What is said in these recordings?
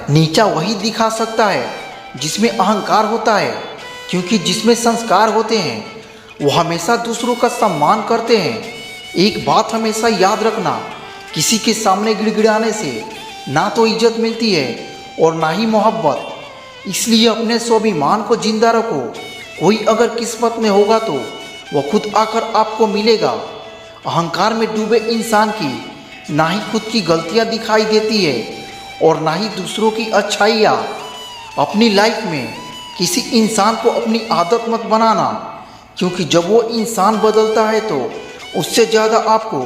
नीचा वही दिखा सकता है जिसमें अहंकार होता है, क्योंकि जिसमें संस्कार होते हैं वो हमेशा दूसरों का सम्मान करते हैं। एक बात हमेशा याद रखना, किसी के सामने गिड़गिड़ाने से ना तो इज्जत मिलती है और ना ही मोहब्बत। इसलिए अपने स्वाभिमान को जिंदा रखो। कोई अगर किस्मत में होगा तो वह खुद आकर आपको मिलेगा। अहंकार में डूबे इंसान की ना ही खुद की गलतियां दिखाई देती है और ना ही दूसरों की अच्छाइयाँ। अपनी लाइफ में किसी इंसान को अपनी आदत मत बनाना, क्योंकि जब वो इंसान बदलता है तो उससे ज़्यादा आपको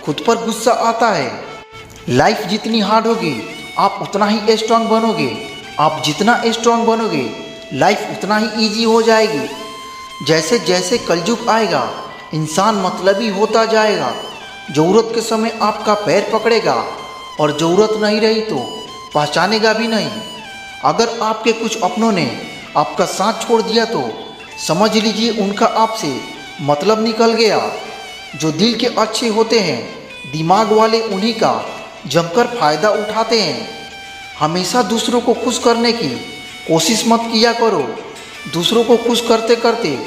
खुद पर गुस्सा आता है। लाइफ जितनी हार्ड होगी आप उतना ही स्ट्रांग बनोगे। आप जितना स्ट्रांग बनोगे लाइफ उतना ही इजी हो जाएगी। जैसे जैसे कलयुग आएगा इंसान मतलबी होता जाएगा। ज़रूरत के समय आपका पैर पकड़ेगा और ज़रूरत नहीं रही तो पहचानेगा भी नहीं। अगर आपके कुछ अपनों ने आपका साथ छोड़ दिया तो समझ लीजिए उनका आपसे मतलब निकल गया। जो दिल के अच्छे होते हैं दिमाग वाले उन्हीं का जमकर फ़ायदा उठाते हैं। हमेशा दूसरों को खुश करने की कोशिश मत किया करो। दूसरों को खुश करते करते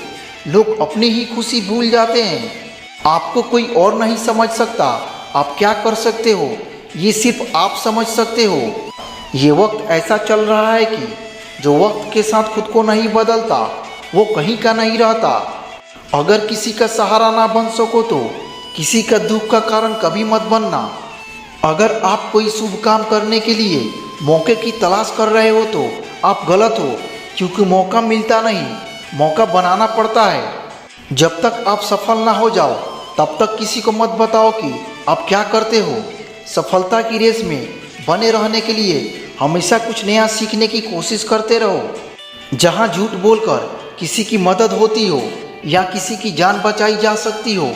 लोग अपनी ही खुशी भूल जाते हैं। आपको कोई और नहीं समझ सकता। आप क्या कर सकते हो ये सिर्फ आप समझ सकते हो। ये वक्त ऐसा चल रहा है कि जो वक्त के साथ खुद को नहीं बदलता वो कहीं का नहीं रहता। अगर किसी का सहारा ना बन सको तो किसी का दुख का कारण कभी मत बनना। अगर आप कोई शुभ काम करने के लिए मौके की तलाश कर रहे हो तो आप गलत हो, क्योंकि मौका मिलता नहीं, मौका बनाना पड़ता है। जब तक आप सफल ना हो जाओ तब तक किसी को मत बताओ कि आप क्या करते हो। सफलता की रेस में बने रहने के लिए हमेशा कुछ नया सीखने की कोशिश करते रहो। जहाँ झूठ बोलकर किसी की मदद होती हो या किसी की जान बचाई जा सकती हो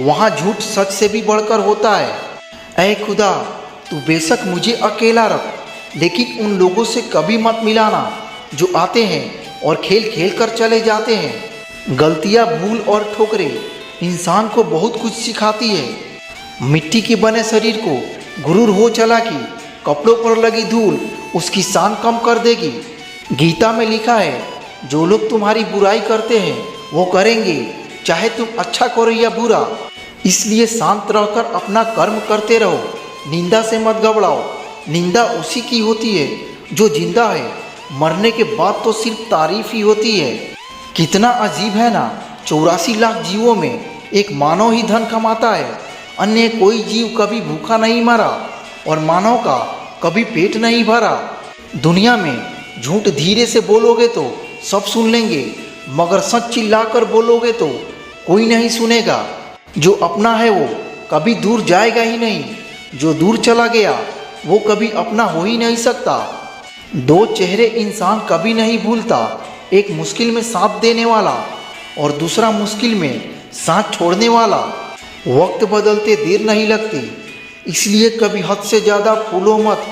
वहाँ झूठ सच से भी बढ़कर होता है। ऐ खुदा, तू बेशक मुझे अकेला रख, लेकिन उन लोगों से कभी मत मिलाना जो आते हैं और खेल खेल कर चले जाते हैं। गलतियाँ, भूल और ठोकरें इंसान को बहुत कुछ सिखाती है। मिट्टी के बने शरीर को गुरूर हो चला कि कपड़ों पर लगी धूल उसकी शान कम कर देगी। गीता में लिखा है, जो लोग तुम्हारी बुराई करते हैं वो करेंगे, चाहे तुम अच्छा करो या बुरा। इसलिए शांत रहकर अपना कर्म करते रहो। निंदा से मत घबराओ। निंदा उसी की होती है जो जिंदा है। मरने के बाद तो सिर्फ तारीफ ही होती है। कितना अजीब है ना, 84 लाख जीवों में एक मानव ही धन कमाता है। अन्य कोई जीव कभी भूखा नहीं मरा और मानव का कभी पेट नहीं भरा। दुनिया में झूठ धीरे से बोलोगे तो सब सुन लेंगे, मगर सच चिल्लाकर बोलोगे तो कोई नहीं सुनेगा। जो अपना है वो कभी दूर जाएगा ही नहीं। जो दूर चला गया वो कभी अपना हो ही नहीं सकता। दो चेहरे इंसान कभी नहीं भूलता, एक मुश्किल में साथ देने वाला और दूसरा मुश्किल में साथ छोड़ने वाला। वक्त बदलते देर नहीं लगती, इसलिए कभी हद से ज़्यादा फूलो मत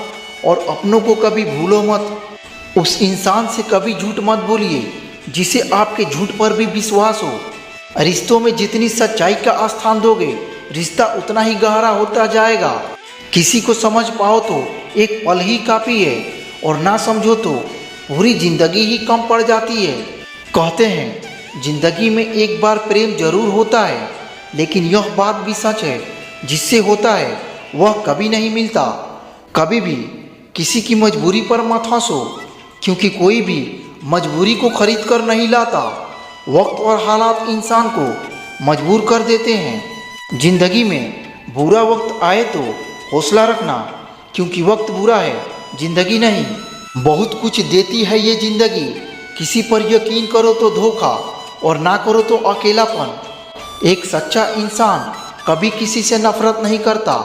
और अपनों को कभी भूलो मत। उस इंसान से कभी झूठ मत बोलिए जिसे आपके झूठ पर भी विश्वास हो। रिश्तों में जितनी सच्चाई का स्थान दोगे रिश्ता उतना ही गहरा होता जाएगा। किसी को समझ पाओ तो एक पल ही काफ़ी है और ना समझो तो पूरी जिंदगी ही कम पड़ जाती है। कहते हैं जिंदगी में एक बार प्रेम जरूर होता है, लेकिन यह बात भी सच है जिससे होता है वह कभी नहीं मिलता। कभी भी किसी की मजबूरी पर मत हंसो, क्योंकि कोई भी मजबूरी को खरीद कर नहीं लाता। वक्त और हालात इंसान को मजबूर कर देते हैं। जिंदगी में बुरा वक्त आए तो हौसला रखना, क्योंकि वक्त बुरा है, जिंदगी नहीं। बहुत कुछ देती है ये जिंदगी, किसी पर यकीन करो तो धोखा और ना करो तो अकेलापन। एक सच्चा इंसान कभी किसी से नफरत नहीं करता,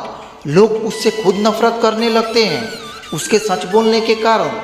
लोग उससे खुद नफरत करने लगते हैं उसके सच बोलने के कारण।